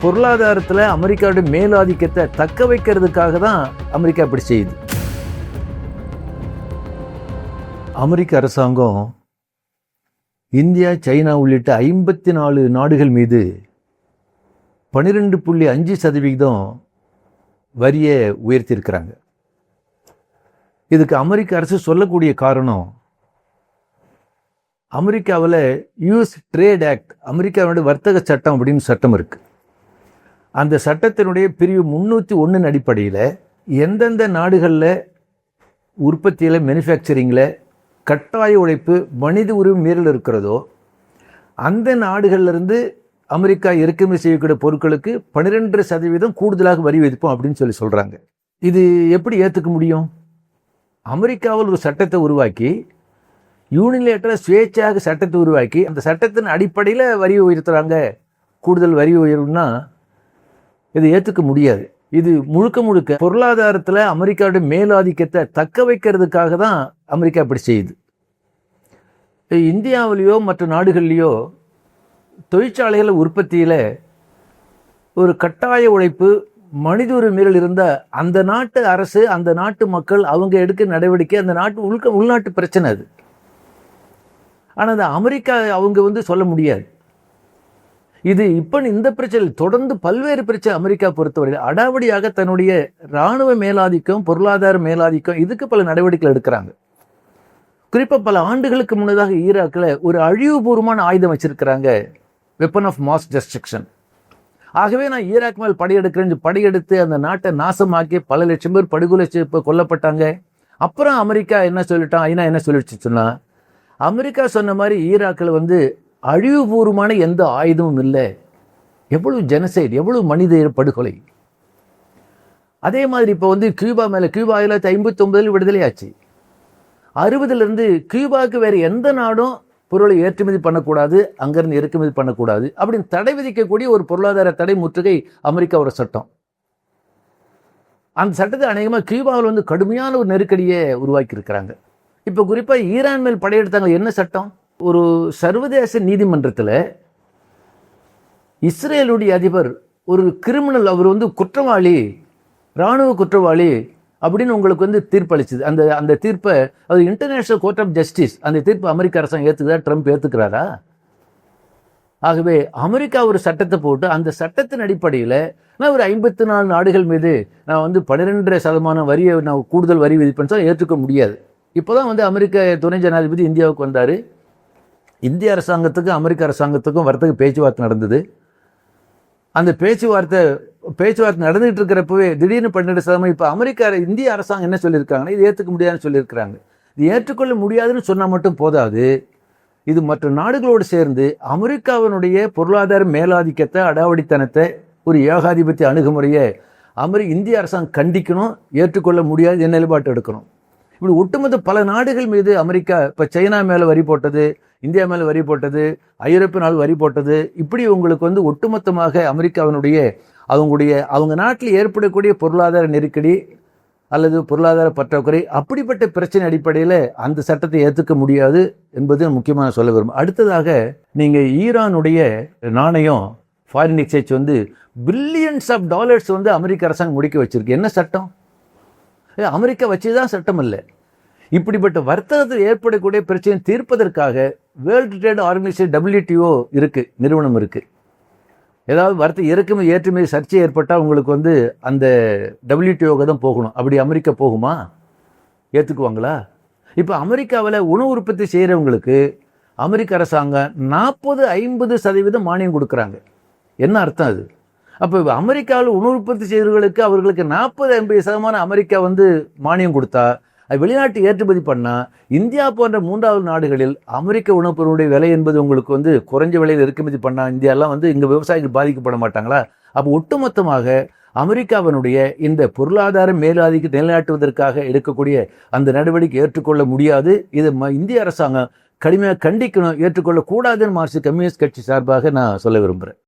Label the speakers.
Speaker 1: பொருளாதாரத்தில் அமெரிக்காவுடைய மேலாதிக்கத்தை தக்க வைக்கிறதுக்காக தான் அமெரிக்கா இப்படி செய்யுது. அமெரிக்க அரசாங்கம் இந்தியா, சைனா உள்ளிட்ட 54 நாடுகள் மீது 12.5% வரியை உயர்த்தியிருக்கிறாங்க. இதுக்கு அமெரிக்க அரசு சொல்லக்கூடிய காரணம், அமெரிக்காவில் யூஎஸ் ட்ரேட் ஆக்ட், அமெரிக்காவுடைய வர்த்தக சட்டம் அப்படின்னு சட்டம் இருக்குது. அந்த சட்டத்தினுடைய பிரிவு 301 அடிப்படையில் எந்தெந்த நாடுகளில் உற்பத்தியில், மேனுஃபேக்சரிங்கில் கட்டாய உழைப்பு, மனித உரிமை மீறல் இருக்கிறதோ அந்த நாடுகள்லேருந்து அமெரிக்கா இறக்குமதி செய்யக்கூடிய பொருட்களுக்கு 12% கூடுதலாக வரி விதிப்போம் அப்படின்னு சொல்கிறாங்க. இது எப்படி ஏற்றுக்க முடியும்? அமெரிக்காவில் ஒரு சட்டத்தை உருவாக்கி, யூனிலேட்டராக சுயேட்சையாக சட்டத்தை உருவாக்கி அந்த சட்டத்தின் அடிப்படையில் வரி உயர்த்துறாங்க. கூடுதல் வரி உயர்வுன்னா இதை ஏற்றுக்க முடியாது. இது முழுக்க பொருளாதாரத்தில் அமெரிக்காவுடைய மேலாதிக்கத்தை தக்க வைக்கிறதுக்காக தான் அமெரிக்கா இப்படி செய்யுது. இந்தியாவிலேயோ மற்ற நாடுகள்லேயோ தொழிற்சாலைகள் உற்பத்தியில் ஒரு கட்டாய உழைப்பு, மனித உரிமை மீறல் இருந்தால் அந்த நாட்டு அரசு, அந்த நாட்டு மக்கள் அவங்க எடுக்க நடவடிக்கை அந்த நாட்டு உள்நாட்டு பிரச்சனை அது. ஆனால் அந்த அமெரிக்கா அவங்க சொல்ல முடியாது. இது இப்போ இந்த பிரச்சனை தொடர்ந்து பல்வேறு பிரச்சனை அமெரிக்கா பொறுத்தவரையில் அடாவடியாக தன்னுடைய இராணுவ மேலாதிக்கம், பொருளாதார மேலாதிக்கம், இதுக்கு பல நடவடிக்கைகள் எடுக்கிறாங்க. குறிப்பாக பல ஆண்டுகளுக்கு முன்னதாக ஈராக்கில் ஒரு அழிவுபூர்வமான ஆயுதம் வச்சிருக்கிறாங்க, வெப்பன் ஆஃப் மாஸ் டிஸ்ட்ரக்ஷன். ஆகவே நான் ஈராக் மேல் படையெடுக்கிறேன், படையெடுத்து அந்த நாட்டை நாசமாக்கி பல லட்சம் பேர் படுகொலை கொல்லப்பட்டாங்க. அப்புறம் அமெரிக்கா என்ன சொல்லிட்டான், ஐநா என்ன சொல்லிடுச்சு சொன்னா, அமெரிக்கா சொன்ன மாதிரி ஈராக்கில் அழிவுபூர்வமான எந்த ஆயுதமும் இல்லை. எவ்வளவு ஜெனசைட், எவ்வளவு மனித படுகொலை. அதே மாதிரி இப்போ கியூபா மேலே, கியூபா 1959 விடுதலை ஆச்சு. 60லேருந்து கியூபாவுக்கு வேறு எந்த நாடும் பொருளை ஏற்றுமதி பண்ணக்கூடாது, அங்கேருந்து இறக்குமதி பண்ணக்கூடாது அப்படின்னு தடை விதிக்கக்கூடிய ஒரு பொருளாதார தடை முற்றுகை அமெரிக்காவோட சட்டம். அந்த சட்டத்தை அநேகமாக கியூபாவில் கடுமையான ஒரு நெருக்கடியை உருவாக்கி இருக்கிறாங்க. இப்போ குறிப்பாக ஈரான் மேல் படையெடுத்தாங்க. என்ன சட்டம்? ஒரு சர்வதேச நீதிமன்றத்தில் இஸ்ரேலுடைய அதிபர் ஒரு கிரிமினல், அவர் குற்றவாளி, இராணுவ குற்றவாளி அப்படின்னு உங்களுக்கு தீர்ப்பளிச்சது. அந்த தீர்ப்பை அது இன்டர்நேஷனல் கோர்ட் ஆஃப் ஜஸ்டிஸ், அந்த தீர்ப்பு அமெரிக்க அரசாங்கம் ஏற்றுக்குதா? ட்ரம்ப் ஏற்றுக்கிறாரா? ஆகவே அமெரிக்கா ஒரு சட்டத்தை போட்டு அந்த சட்டத்தின் அடிப்படையில் நான் ஒரு 54 நாடுகள் மீது நான் 12% வரியை நான் கூடுதல் வரி விதிப்பேன்னு சொல்ல ஏற்றுக்க முடியாது. இப்போ தான் அமெரிக்க துணை ஜனாதிபதி இந்தியாவுக்கு வந்தார். இந்திய அரசாங்கத்துக்கும் அமெரிக்க அரசாங்கத்துக்கும் வர்த்தக பேச்சுவார்த்தை நடந்தது. அந்த பேச்சுவார்த்தை நடந்துகிட்டு இருக்கிறப்பவே திடீர்னு 12%. இப்போ இந்திய அரசாங்கம் என்ன சொல்லியிருக்காங்கன்னா, இது ஏற்றுக்க முடியாதுன்னு சொல்லியிருக்கிறாங்க. இது ஏற்றுக்கொள்ள முடியாதுன்னு சொன்னால் மட்டும் போதாது, இது மற்ற நாடுகளோடு சேர்ந்து அமெரிக்காவினுடைய பொருளாதார மேலாதிக்கத்தை, அடாவடித்தனத்தை, ஒரு ஏகாதிபத்திய அணுகுமுறையை இந்திய அரசாங்கம் கண்டிக்கணும். ஏற்றுக்கொள்ள முடியாது என் நிலைப்பாட்டு எடுக்கணும். இப்படி ஒட்டுமொத்த பல நாடுகள் மீது அமெரிக்கா, இப்போ சைனா மேலே வரி போட்டது, இந்தியா மேலே வரி போட்டது, ஐரோப்பிய நாடு வரி போட்டது. இப்படி உங்களுக்கு ஒட்டுமொத்தமாக அமெரிக்காவினுடைய அவங்க நாட்டில் ஏற்படக்கூடிய பொருளாதார நெருக்கடி அல்லது பொருளாதார பற்றாக்குறை, அப்படிப்பட்ட பிரச்சனை அடிப்படையில் அந்த சட்டத்தை ஏற்றுக்க முடியாது என்பது முக்கியமான சொல்ல விரும்பும். அடுத்ததாக நீங்கள் ஈரானுடைய நாணயம், foreign exchange billions of dollars அமெரிக்க அரசாங்கம் முடிக்க வச்சிருக்கு. என்ன சட்டம்? அமெரிக்கா வச்சுதான் சட்டம் இல்லை. இப்படிப்பட்ட வர்த்தகத்தில் ஏற்படக்கூடிய பிரச்சனை தீர்ப்பதற்காக வேர்ல்டு ட்ரேட் ஆர்கனைசேஷன் WTO இருக்கு, நிறுவனம் இருக்கு. ஏதாவது வர்த்தக இறக்குமதி ஏற்றுமதி சர்ச்சை ஏற்பட்டால் உங்களுக்கு அந்த WTOக்கு தான் போகணும். அப்படி அமெரிக்கா போகுமா? ஏற்றுக்குவாங்களா? இப்போ அமெரிக்காவில் உணவு உற்பத்தி செய்கிறவங்களுக்கு அமெரிக்க அரசாங்கம் 40-50% மானியம் கொடுக்குறாங்க. என்ன அர்த்தம் அது? அப்போ அமெரிக்காவில் உணவு உற்பத்தி செய்கிறவர்களுக்கு அவர்களுக்கு 40-50% அமெரிக்கா மானியம் கொடுத்தா, அது வெளிநாட்டு ஏற்றுமதி பண்ணால் இந்தியா போன்ற 3வது நாடுகளில் அமெரிக்க உணவுப் பொருளுடைய விலை என்பது உங்களுக்கு குறைஞ்ச விலையில் இறக்குமதி பண்ணால் இந்தியாலாம் இங்கே விவசாயிகள் பாதிக்கப்பட மாட்டாங்களா? அப்போ ஒட்டுமொத்தமாக அமெரிக்காவினுடைய இந்த பொருளாதார மேலாதிக்க நிலைநாட்டுவதற்காக எடுக்கக்கூடிய அந்த நடவடிக்கை ஏற்றுக்கொள்ள முடியாது. இது இந்திய அரசாங்கம் கடுமையாக கண்டிக்கணும், ஏற்றுக்கொள்ளக்கூடாதுன்னு மார்க்சிஸ்ட் கம்யூனிஸ்ட் கட்சி சார்பாக நான் சொல்ல விரும்புகிறேன்.